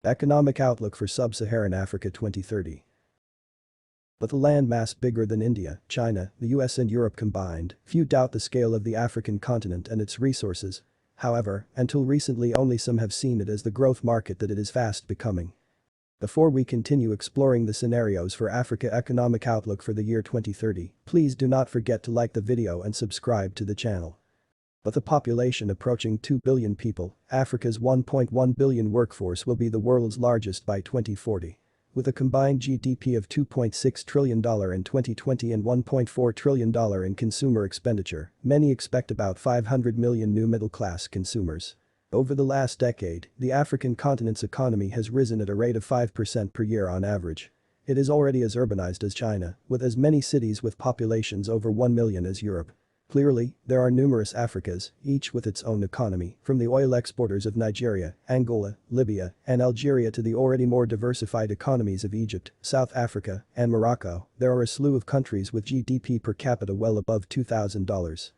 Economic outlook for Sub-Saharan Africa 2030. With a landmass bigger than India, China, the US and Europe combined, few doubt the scale of the African continent and its resources. However, until recently only some have seen it as the growth market that it is fast becoming. Before we continue exploring the scenarios for Africa economic outlook for the year 2030, please do not forget to like the video and subscribe to the channel. With a population approaching 2 billion people, Africa's 1.1 billion workforce will be the world's largest by 2040. With a combined GDP of $2.6 trillion in 2020 and $1.4 trillion in consumer expenditure, many expect about 500 million new middle-class consumers. Over the last decade, the African continent's economy has risen at a rate of 5% per year on average. It is already as urbanized as China, with as many cities with populations over 1 million as Europe. Clearly, there are numerous Africas, each with its own economy, from the oil exporters of Nigeria, Angola, Libya, and Algeria to the already more diversified economies of Egypt, South Africa, and Morocco. There are a slew of countries with GDP per capita well above $2,000.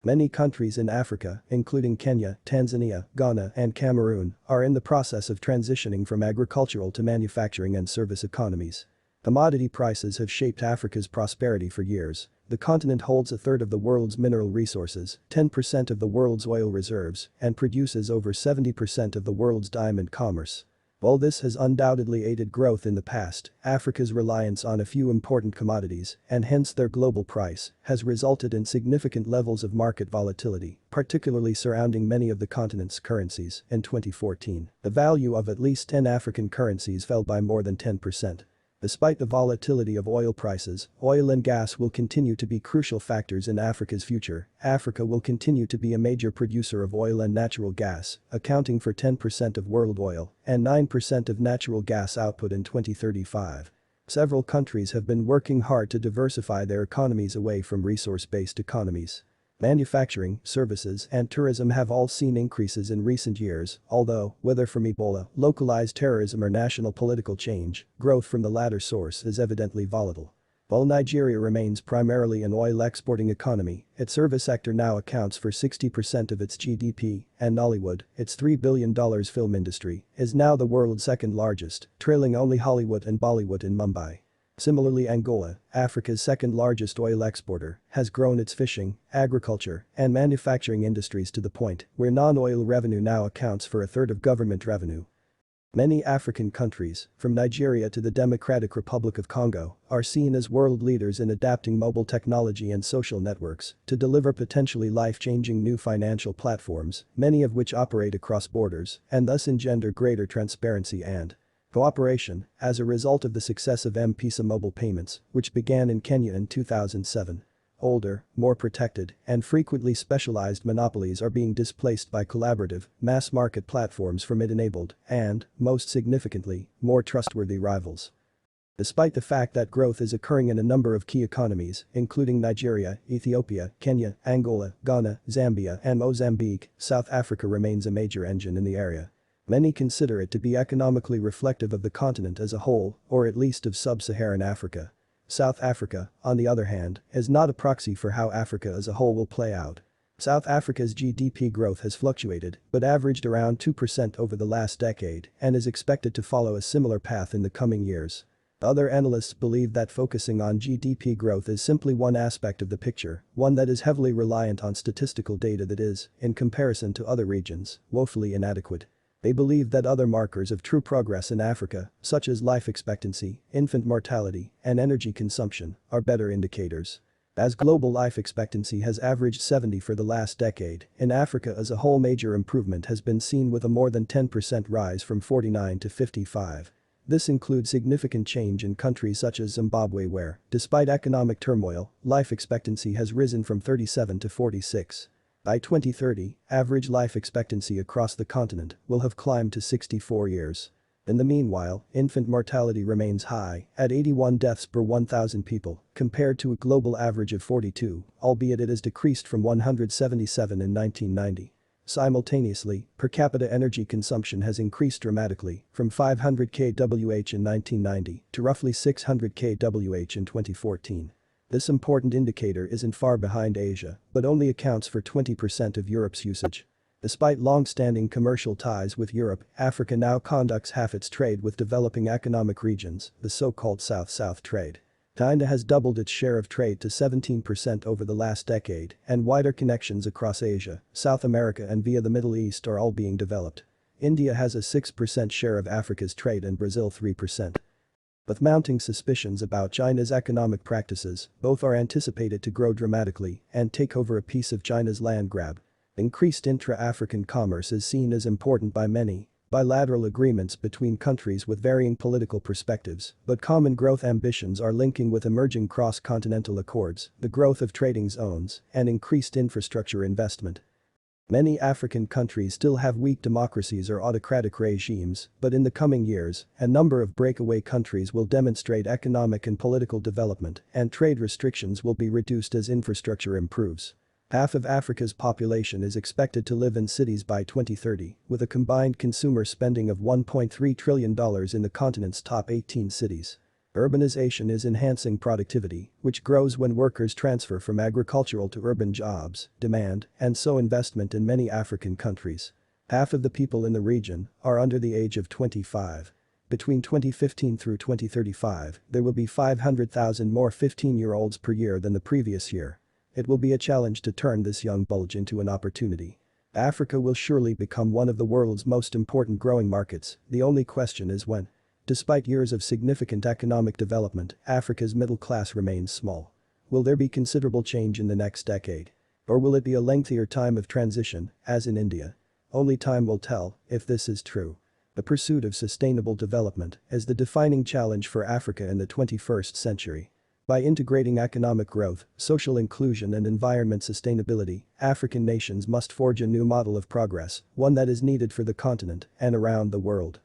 Many countries in Africa, including Kenya, Tanzania, Ghana, and Cameroon, are in the process of transitioning from agricultural to manufacturing and service economies. Commodity prices have shaped Africa's prosperity for years. The continent holds a third of the world's mineral resources, 10% of the world's oil reserves, and produces over 70% of the world's diamond commerce. While this has undoubtedly aided growth in the past, Africa's reliance on a few important commodities, and hence their global price, has resulted in significant levels of market volatility, particularly surrounding many of the continent's currencies. In 2014, the value of at least 10 African currencies fell by more than 10%. Despite the volatility of oil prices, oil and gas will continue to be crucial factors in Africa's future. Africa will continue to be a major producer of oil and natural gas, accounting for 10% of world oil and 9% of natural gas output in 2035. Several countries have been working hard to diversify their economies away from resource-based economies. Manufacturing, services, and tourism have all seen increases in recent years, although, whether from Ebola, localized terrorism or national political change, growth from the latter source is evidently volatile. While Nigeria remains primarily an oil-exporting economy, its service sector now accounts for 60% of its GDP, and Nollywood, its $3 billion film industry, is now the world's second largest, trailing only Hollywood and Bollywood in Mumbai. Similarly, Angola, Africa's second-largest oil exporter, has grown its fishing, agriculture, and manufacturing industries to the point where non-oil revenue now accounts for a third of government revenue. Many African countries, from Nigeria to the Democratic Republic of Congo, are seen as world leaders in adapting mobile technology and social networks to deliver potentially life-changing new financial platforms, many of which operate across borders and thus engender greater transparency and cooperation. As a result of the success of M-Pesa mobile payments, which began in Kenya in 2007. Older, more protected, and frequently specialized monopolies are being displaced by collaborative, mass-market platforms from it-enabled and, most significantly, more trustworthy rivals. Despite the fact that growth is occurring in a number of key economies, including Nigeria, Ethiopia, Kenya, Angola, Ghana, Zambia, and Mozambique, South Africa remains a major engine in the area. Many consider it to be economically reflective of the continent as a whole, or at least of sub-Saharan Africa. South Africa, on the other hand, is not a proxy for how Africa as a whole will play out. South Africa's GDP growth has fluctuated, but averaged around 2% over the last decade and is expected to follow a similar path in the coming years. Other analysts believe that focusing on GDP growth is simply one aspect of the picture, one that is heavily reliant on statistical data that is, in comparison to other regions, woefully inadequate. They believe that other markers of true progress in Africa, such as life expectancy, infant mortality, and energy consumption, are better indicators. As global life expectancy has averaged 70 for the last decade, in Africa as a whole major improvement has been seen with a more than 10% rise from 49 to 55. This includes significant change in countries such as Zimbabwe where, despite economic turmoil, life expectancy has risen from 37 to 46. By 2030, average life expectancy across the continent will have climbed to 64 years. In the meanwhile, infant mortality remains high at 81 deaths per 1,000 people, compared to a global average of 42, albeit it has decreased from 177 in 1990. Simultaneously, per capita energy consumption has increased dramatically, from 500 kWh in 1990 to roughly 600 kWh in 2014. This important indicator isn't far behind Asia, but only accounts for 20% of Europe's usage. Despite long-standing commercial ties with Europe, Africa now conducts half its trade with developing economic regions, the so-called South-South trade. China has doubled its share of trade to 17% over the last decade, and wider connections across Asia, South America and via the Middle East are all being developed. India has a 6% share of Africa's trade and Brazil 3%. With mounting suspicions about China's economic practices, both are anticipated to grow dramatically and take over a piece of China's land grab. Increased intra-African commerce is seen as important by many. Bilateral agreements between countries with varying political perspectives, but common growth ambitions are linking with emerging cross-continental accords, the growth of trading zones, and increased infrastructure investment. Many African countries still have weak democracies or autocratic regimes, but in the coming years, a number of breakaway countries will demonstrate economic and political development, and trade restrictions will be reduced as infrastructure improves. Half of Africa's population is expected to live in cities by 2030, with a combined consumer spending of $1.3 trillion in the continent's top 18 cities. Urbanization is enhancing productivity, which grows when workers transfer from agricultural to urban jobs, demand, and so investment in many African countries. Half of the people in the region are under the age of 25. Between 2015 through 2035, there will be 500,000 more 15-year-olds per year than the previous year. It will be a challenge to turn this young bulge into an opportunity. Africa will surely become one of the world's most important growing markets, the only question is when. Despite years of significant economic development, Africa's middle class remains small. Will there be considerable change in the next decade? Or will it be a lengthier time of transition, as in India? Only time will tell if this is true. The pursuit of sustainable development is the defining challenge for Africa in the 21st century. By integrating economic growth, social inclusion and environment sustainability, African nations must forge a new model of progress, one that is needed for the continent and around the world.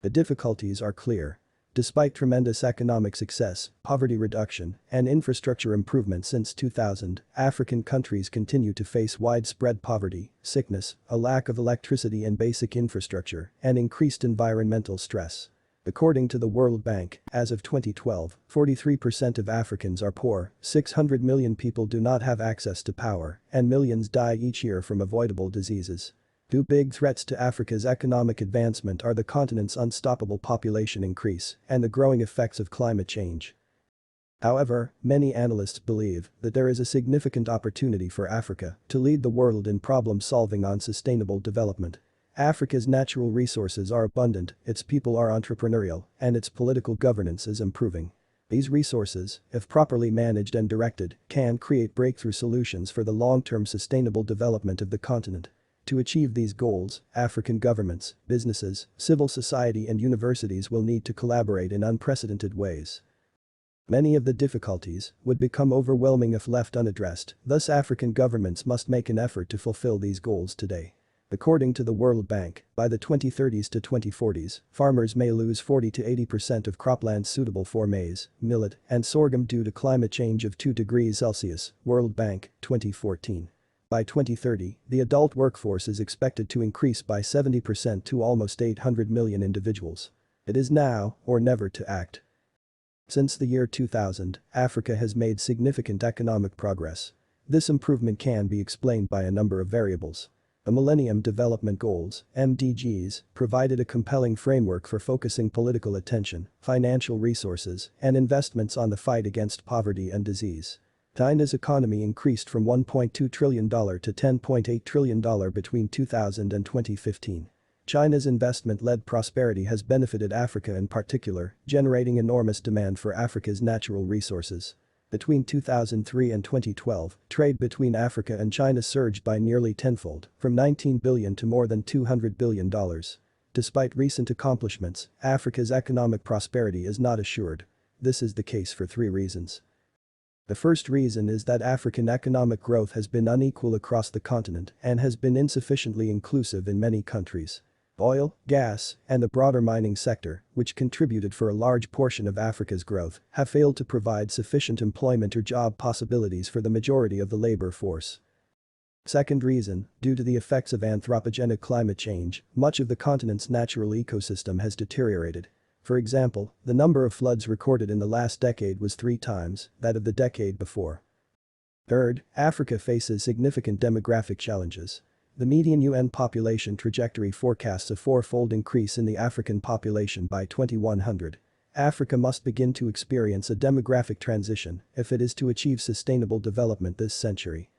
The difficulties are clear. Despite tremendous economic success, poverty reduction, and infrastructure improvement since 2000, African countries continue to face widespread poverty, sickness, a lack of electricity and basic infrastructure, and increased environmental stress. According to the World Bank, as of 2012, 43% of Africans are poor, 600 million people do not have access to power, and millions die each year from avoidable diseases. Two big threats to Africa's economic advancement are the continent's unstoppable population increase and the growing effects of climate change. However, many analysts believe that there is a significant opportunity for Africa to lead the world in problem-solving on sustainable development. Africa's natural resources are abundant, its people are entrepreneurial, and its political governance is improving. These resources, if properly managed and directed, can create breakthrough solutions for the long-term sustainable development of the continent. To achieve these goals, African governments, businesses, civil society and universities will need to collaborate in unprecedented ways. Many of the difficulties would become overwhelming if left unaddressed, thus African governments must make an effort to fulfill these goals today. According to the World Bank, by the 2030s to 2040s, farmers may lose 40 to 80% of croplands suitable for maize, millet, and sorghum due to climate change of 2 degrees Celsius, World Bank, 2014. By 2030, the adult workforce is expected to increase by 70% to almost 800 million individuals. It is now or never to act. Since the year 2000, Africa has made significant economic progress. This improvement can be explained by a number of variables. The Millennium Development Goals, MDGs, provided a compelling framework for focusing political attention, financial resources, and investments on the fight against poverty and disease. China's economy increased from $1.2 trillion to $10.8 trillion between 2000 and 2015. China's investment-led prosperity has benefited Africa in particular, generating enormous demand for Africa's natural resources. Between 2003 and 2012, trade between Africa and China surged by nearly tenfold, from $19 billion to more than $200 billion. Despite recent accomplishments, Africa's economic prosperity is not assured. This is the case for 3 reasons. The first reason is that African economic growth has been unequal across the continent and has been insufficiently inclusive in many countries. Oil, gas, and the broader mining sector, which contributed for a large portion of Africa's growth, have failed to provide sufficient employment or job possibilities for the majority of the labor force. Second reason, due to the effects of anthropogenic climate change, much of the continent's natural ecosystem has deteriorated. For example, the number of floods recorded in the last decade was 3 times that of the decade before. Third, Africa faces significant demographic challenges. The median UN population trajectory forecasts a four-fold increase in the African population by 2100. Africa must begin to experience a demographic transition if it is to achieve sustainable development this century.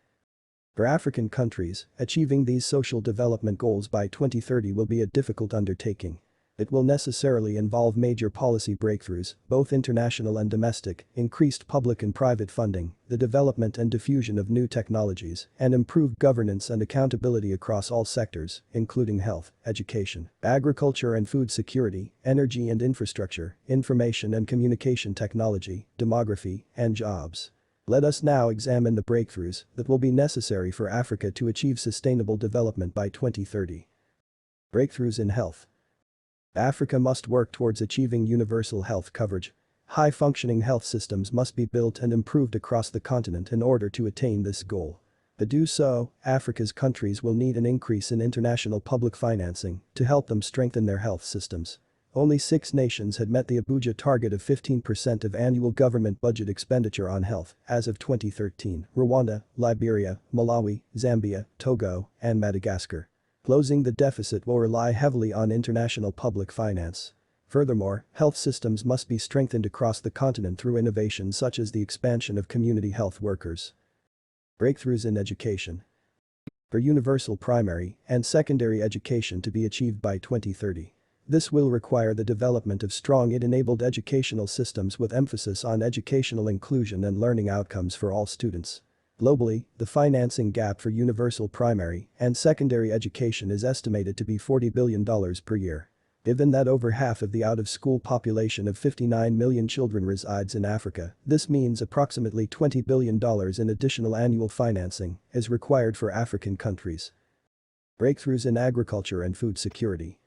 For African countries, achieving these social development goals by 2030 will be a difficult undertaking. It will necessarily involve major policy breakthroughs, both international and domestic, increased public and private funding, the development and diffusion of new technologies, and improved governance and accountability across all sectors, including health, education, agriculture and food security, energy and infrastructure, information and communication technology, demography, and jobs. Let us now examine the breakthroughs that will be necessary for Africa to achieve sustainable development by 2030. Breakthroughs in health. Africa must work towards achieving universal health coverage. High-functioning health systems must be built and improved across the continent in order to attain this goal. To do so, Africa's countries will need an increase in international public financing to help them strengthen their health systems. Only 6 nations had met the Abuja target of 15% of annual government budget expenditure on health as of 2013: Rwanda, Liberia, Malawi, Zambia, Togo, and Madagascar. Closing the deficit will rely heavily on international public finance. Furthermore, health systems must be strengthened across the continent through innovations such as the expansion of community health workers. Breakthroughs in education. For universal primary and secondary education to be achieved by 2030. This will require the development of strong IT-enabled educational systems with emphasis on educational inclusion and learning outcomes for all students. Globally, the financing gap for universal primary and secondary education is estimated to be $40 billion per year. Given that over half of the out-of-school population of 59 million children resides in Africa, this means approximately $20 billion in additional annual financing is required for African countries. Breakthroughs in agriculture and food security.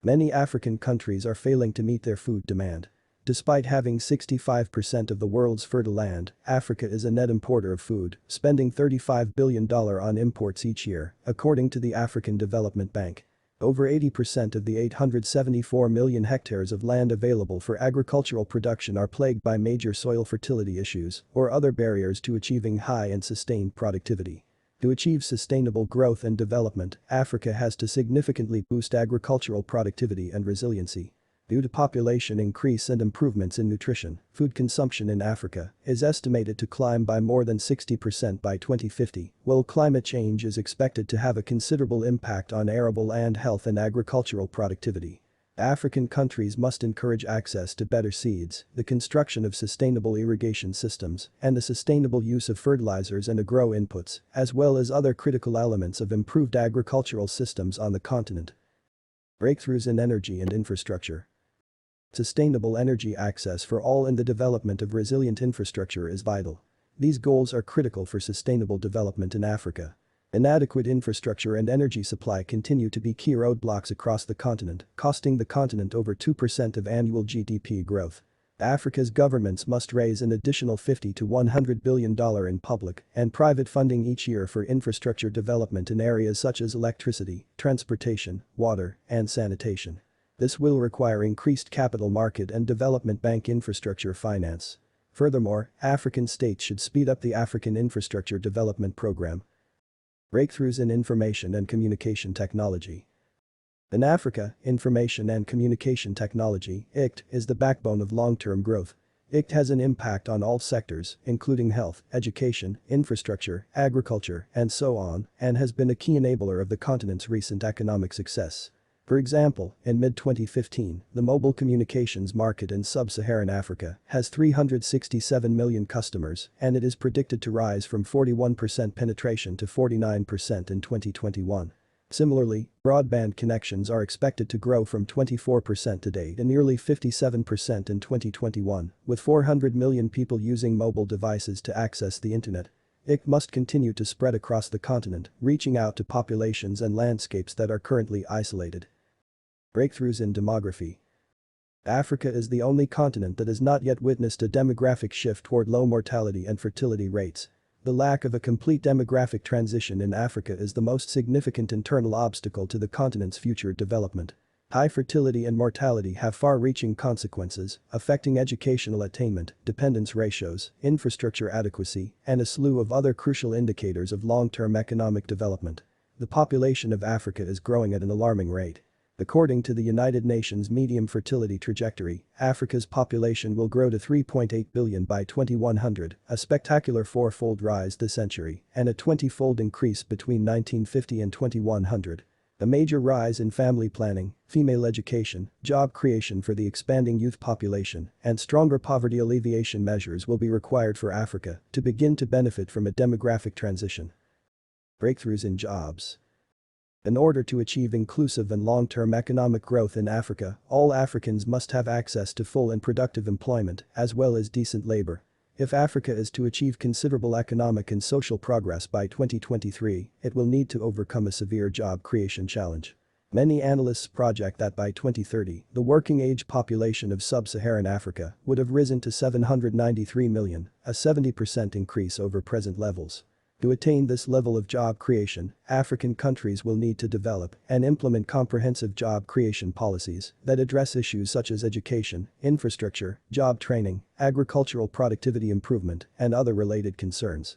Many African countries are failing to meet their food demand. Despite having 65% of the world's fertile land, Africa is a net importer of food, spending $35 billion on imports each year, according to the African Development Bank. Over 80% of the 874 million hectares of land available for agricultural production are plagued by major soil fertility issues or other barriers to achieving high and sustained productivity. To achieve sustainable growth and development, Africa has to significantly boost agricultural productivity and resiliency. Due to population increase and improvements in nutrition, food consumption in Africa is estimated to climb by more than 60% by 2050, while climate change is expected to have a considerable impact on arable land health and agricultural productivity. African countries must encourage access to better seeds, the construction of sustainable irrigation systems, and the sustainable use of fertilizers and agro inputs, as well as other critical elements of improved agricultural systems on the continent. Breakthroughs in energy and infrastructure. Sustainable energy access for all and the development of resilient infrastructure is vital. These goals are critical for sustainable development in Africa. Inadequate infrastructure and energy supply continue to be key roadblocks across the continent, costing the continent over 2% of annual GDP growth. Africa's governments must raise an additional $50 to $100 billion in public and private funding each year for infrastructure development in areas such as electricity, transportation, water, and sanitation. This will require increased capital market and development bank infrastructure finance. Furthermore, African states should speed up the African Infrastructure Development Program. Breakthroughs in information and communication technology. In Africa, information and communication technology (ICT) is the backbone of long-term growth. ICT has an impact on all sectors, including health, education, infrastructure, agriculture, and so on, and has been a key enabler of the continent's recent economic success. For example, in mid-2015, the mobile communications market in sub-Saharan Africa has 367 million customers, and it is predicted to rise from 41% penetration to 49% in 2021. Similarly, broadband connections are expected to grow from 24% today to nearly 57% in 2021, with 400 million people using mobile devices to access the internet. It must continue to spread across the continent, reaching out to populations and landscapes that are currently isolated. Breakthroughs in demography. Africa is the only continent that has not yet witnessed a demographic shift toward low mortality and fertility rates. The lack of a complete demographic transition in Africa is the most significant internal obstacle to the continent's future development. High fertility and mortality have far-reaching consequences, affecting educational attainment, dependence ratios, infrastructure adequacy, and a slew of other crucial indicators of long-term economic development. the population of Africa is growing at an alarming rate. According to the United Nations Medium Fertility Trajectory, Africa's population will grow to 3.8 billion by 2100, a spectacular four-fold rise this century, and a 20-fold increase between 1950 and 2100. A major rise in family planning, female education, job creation for the expanding youth population, and stronger poverty alleviation measures will be required for Africa to begin to benefit from a demographic transition. Breakthroughs in jobs. In order to achieve inclusive and long-term economic growth in Africa, all Africans must have access to full and productive employment, as well as decent labor. If Africa is to achieve considerable economic and social progress by 2023, it will need to overcome a severe job creation challenge. Many analysts project that by 2030, the working-age population of sub-Saharan Africa would have risen to 793 million, a 70% increase over present levels. To attain this level of job creation, African countries will need to develop and implement comprehensive job creation policies that address issues such as education, infrastructure, job training, agricultural productivity improvement, and other related concerns.